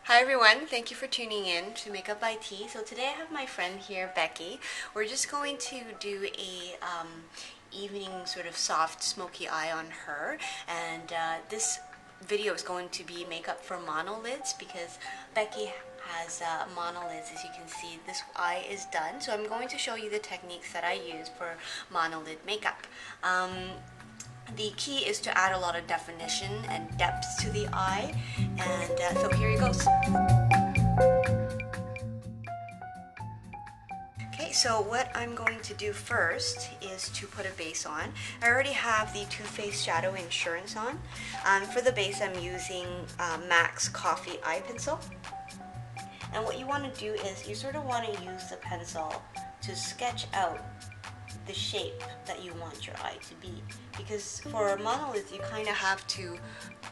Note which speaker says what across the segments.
Speaker 1: Hi everyone, thank you for tuning in to Makeupbyti. So today I have my friend here, Becky. We're just going to do a evening sort of soft smoky eye on her, and this video is going to be makeup for monolids because Becky has monolids. As you can see, this eye is done. So I'm going to show you the techniques that I use for monolid makeup. The key is to add a lot of definition and depth to the eye, and so here he goes. Okay, so what I'm going to do first is to put a base on. I already have the Too Faced Shadow Insurance on. For the base I'm using MAC's Coffee Eye Pencil. And what you want to do is you sort of want to use the pencil to sketch out the shape that you want your eye to be, because for monoliths you kind of have to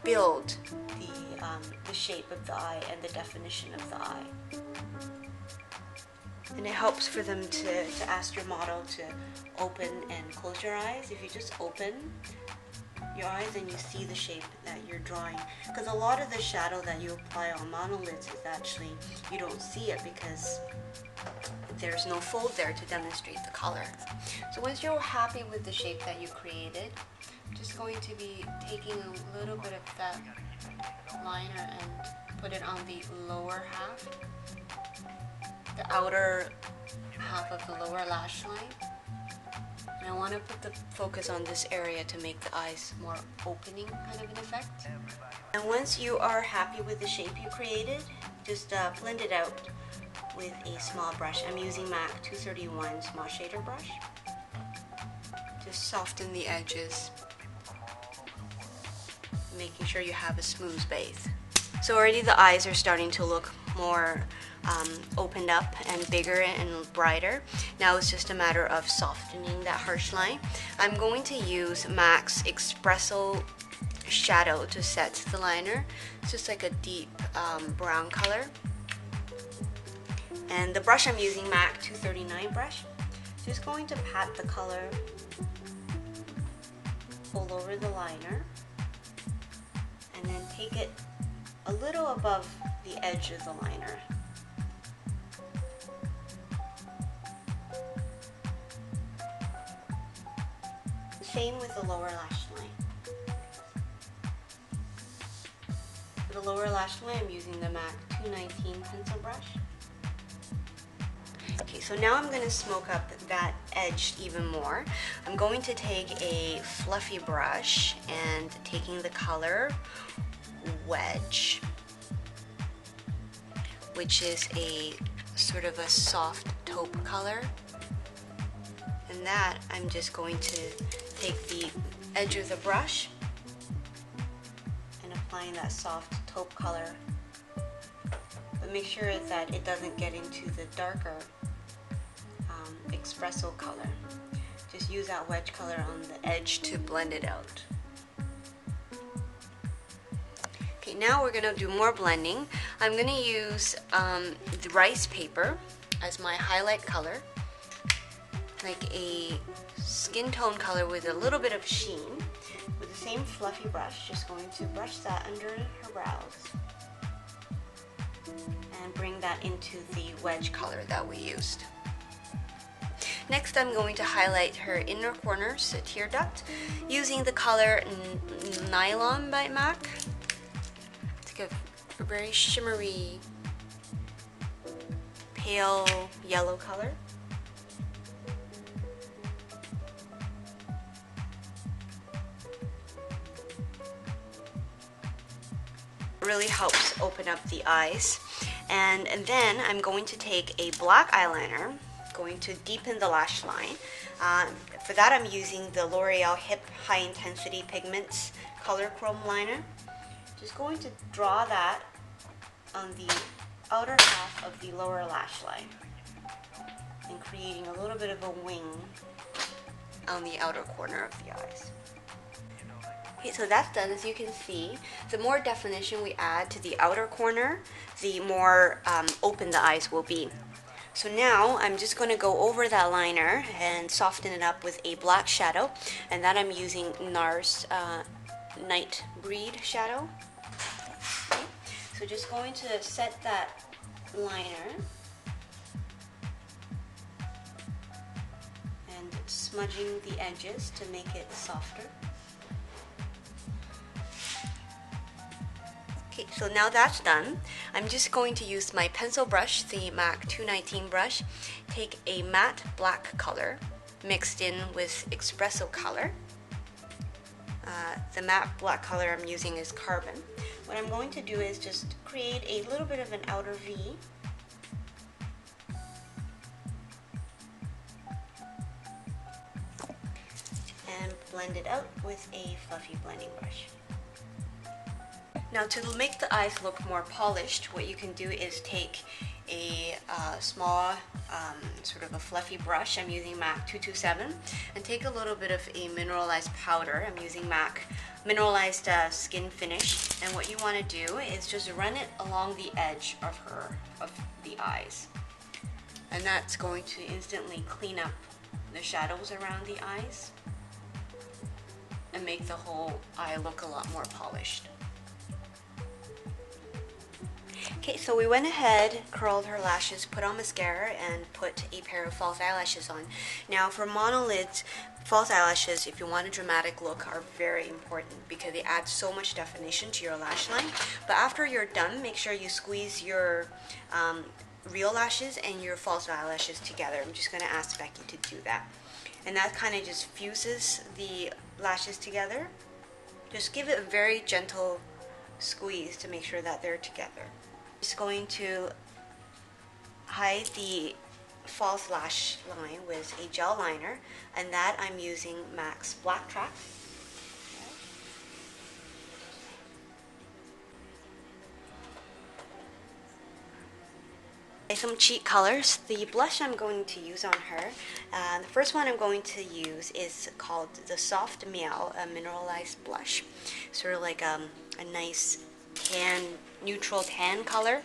Speaker 1: build the shape of the eye and the definition of the eye, and it helps for them to ask your model to open and close your eyes. If you just open your eyes and you see the shape that you're drawing, because a lot of the shadow that you apply on monoliths is actually, you don't see it because there's no fold there to demonstrate the color. So once you're happy with the shape that you created, I'm just going to be taking a little bit of that liner and put it on the lower half, the outer half of the lower lash line. And I want to put the focus on this area to make the eyes more opening kind of an effect. And once you are happy with the shape you created, just blend it out with a small brush. I'm using MAC 231 small shader brush. Just soften the edges, making sure you have a smooth base. So already the eyes are starting to look more opened up and bigger and brighter. Now it's just a matter of softening that harsh line. I'm going to use MAC's Espresso shadow to set the liner. It's just like a deep brown color. And the brush I'm using, MAC 239 brush. Just going to pat the color all over the liner, and then take it a little above the edge of the liner. Same with the lower lash line. For the lower lash line, I'm using the MAC 219 pencil brush. Okay, so now I'm going to smoke up that edge even more. I'm going to take a fluffy brush and taking the color Wedge, which is a sort of a soft taupe color. And that I'm just going to take the edge of the brush and applying that soft taupe color. But make sure that it doesn't get into the darker espresso color. Just use that wedge color on the edge to blend it out. Okay, now we're going to do more blending. I'm going to use the rice paper as my highlight color, like a skin tone color with a little bit of sheen. With the same fluffy brush, just going to brush that under her brows and bring that into the wedge color that we used. Next, I'm going to highlight her inner corners, the tear duct, using the color Nylon by MAC. It's like a very shimmery, pale yellow color. It really helps open up the eyes. And then I'm going to take a black eyeliner, going to deepen the lash line. For that I'm using the L'Oreal Hip High Intensity Pigments Colourchrome liner. Just going to draw that on the outer half of the lower lash line and creating a little bit of a wing on the outer corner of the eyes. Okay, so that's done. As you can see, the more definition we add to the outer corner, the more open the eyes will be. So now I'm just going to go over that liner and soften it up with a black shadow, and that I'm using NARS Night Breed shadow. Okay. So just going to set that liner and smudging the edges to make it softer. Okay, so now that's done. I'm just going to use my pencil brush, the MAC 219 brush, take a matte black color mixed in with espresso color. The matte black color I'm using is Carbon. What I'm going to do is just create a little bit of an outer V. And blend it out with a fluffy blending brush. Now to make the eyes look more polished, what you can do is take a small sort of a fluffy brush. I'm using MAC 227, and take a little bit of a mineralized powder. I'm using MAC Mineralized Skin Finish, and what you want to do is just run it along the edge of the eyes, and that's going to instantly clean up the shadows around the eyes and make the whole eye look a lot more polished. Okay, so we went ahead, curled her lashes, put on mascara, and put a pair of false eyelashes on. Now for monolids, false eyelashes, if you want a dramatic look, are very important because they add so much definition to your lash line. But after you're done, make sure you squeeze your real lashes and your false eyelashes together. I'm just going to ask Becky to do that. And that kind of just fuses the lashes together. Just give it a very gentle squeeze to make sure that they're together. Just going to hide the false lash line with a gel liner, and that I'm using MAC's Black Track. Some cheek colors. The blush I'm going to use on her, the first one I'm going to use is called the Soft Meow, a mineralized blush. Sort of like a nice tan, neutral tan color.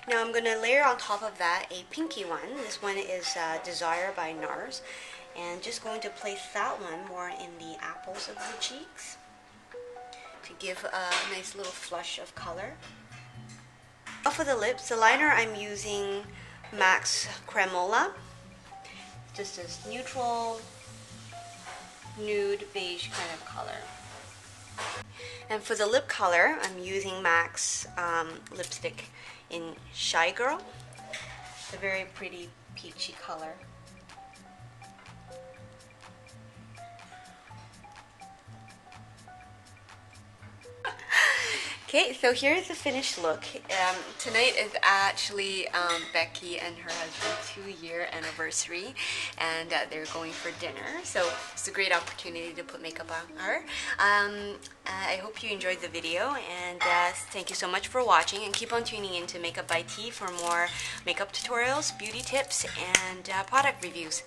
Speaker 1: Now I'm going to layer on top of that a pinky one. This one is Desire by NARS. And just going to place that one more in the apples of the cheeks to give a nice little flush of color. For the lips, the liner I'm using MAC's Cremola. Just this neutral, nude, beige kind of color. And for the lip color, I'm using MAC's lipstick in Shy Girl. It's a very pretty peachy color. Okay, so here's the finished look. Tonight is actually Becky and her husband's 2-year anniversary, and they're going for dinner, so it's a great opportunity to put makeup on her. I hope you enjoyed the video, and thank you so much for watching, and keep on tuning in to Makeupbyti for more makeup tutorials, beauty tips, and product reviews.